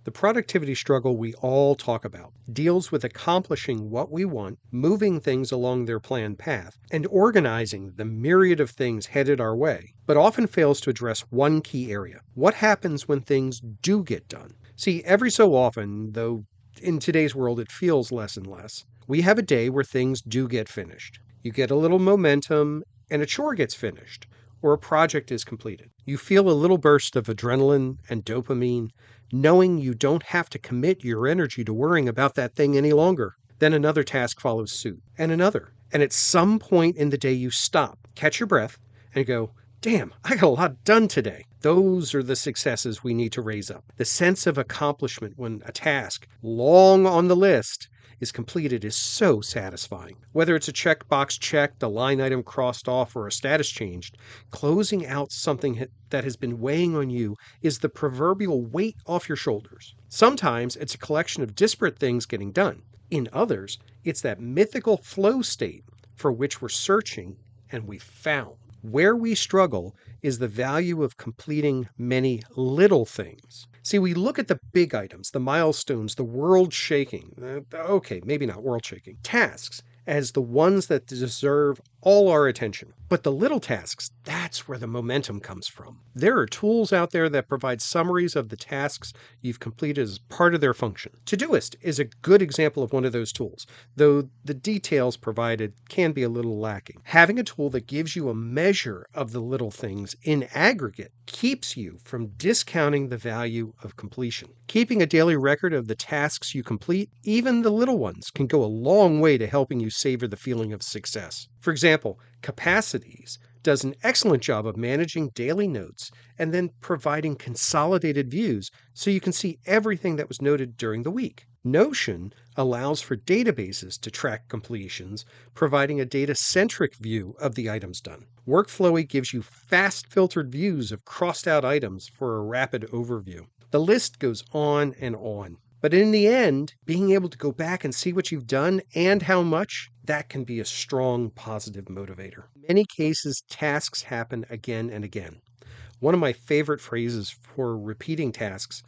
The productivity struggle we all talk about deals with accomplishing what we want, moving things along their planned path, and organizing the myriad of things headed our way, but often fails to address one key area. What happens when things do get done? See, every so often, though in today's world it feels less and less, we have a day where things do get finished. You get a little momentum and a chore gets finished, or a project is completed. You feel a little burst of adrenaline and dopamine, knowing you don't have to commit your energy to worrying about that thing any longer. Then another task follows suit, and another. And at some point in the day, you stop, catch your breath, and go, damn, I got a lot done today. Those are the successes we need to raise up. The sense of accomplishment when a task, long on the list, is completed is so satisfying. Whether it's a checkbox checked, a line item crossed off, or a status changed, closing out something that has been weighing on you is the proverbial weight off your shoulders. Sometimes it's a collection of disparate things getting done. In others, it's that mythical flow state for which we're searching and we've found. Where we struggle is the value of completing many little things. See, we look at the big items, the milestones, the world-shaking, okay, maybe not world-shaking, tasks as the ones that deserve all our attention. But the little tasks, that's where the momentum comes from. There are tools out there that provide summaries of the tasks you've completed as part of their function. Todoist is a good example of one of those tools, though the details provided can be a little lacking. Having a tool that gives you a measure of the little things in aggregate keeps you from discounting the value of completion. Keeping a daily record of the tasks you complete, even the little ones, can go a long way to helping you savor the feeling of success. For example, Capacities does an excellent job of managing daily notes and then providing consolidated views so you can see everything that was noted during the week. Notion allows for databases to track completions, providing a data-centric view of the items done. Workflowy gives you fast-filtered views of crossed-out items for a rapid overview. The list goes on and on. But in the end, being able to go back and see what you've done and how much, that can be a strong positive motivator. In many cases, tasks happen again and again. One of my favorite phrases for repeating tasks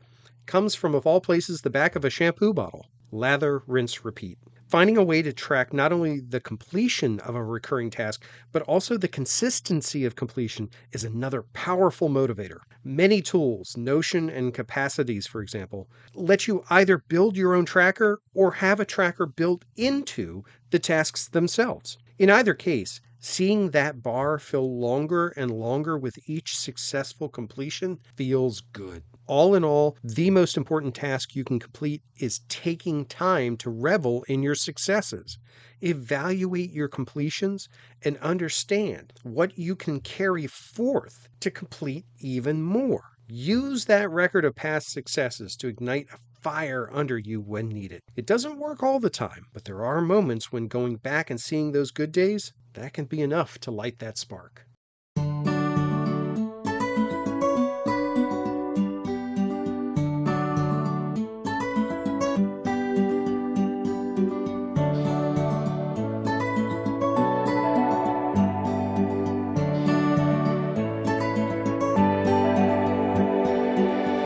comes from, of all places, the back of a shampoo bottle. Lather, rinse, repeat. Finding a way to track not only the completion of a recurring task, but also the consistency of completion is another powerful motivator. Many tools, Notion and Capacities, for example, let you either build your own tracker or have a tracker built into the tasks themselves. In either case, seeing that bar fill longer and longer with each successful completion feels good. All in all, the most important task you can complete is taking time to revel in your successes. Evaluate your completions and understand what you can carry forth to complete even more. Use that record of past successes to ignite a fire under you when needed. It doesn't work all the time, but there are moments when going back and seeing those good days, that can be enough to light that spark.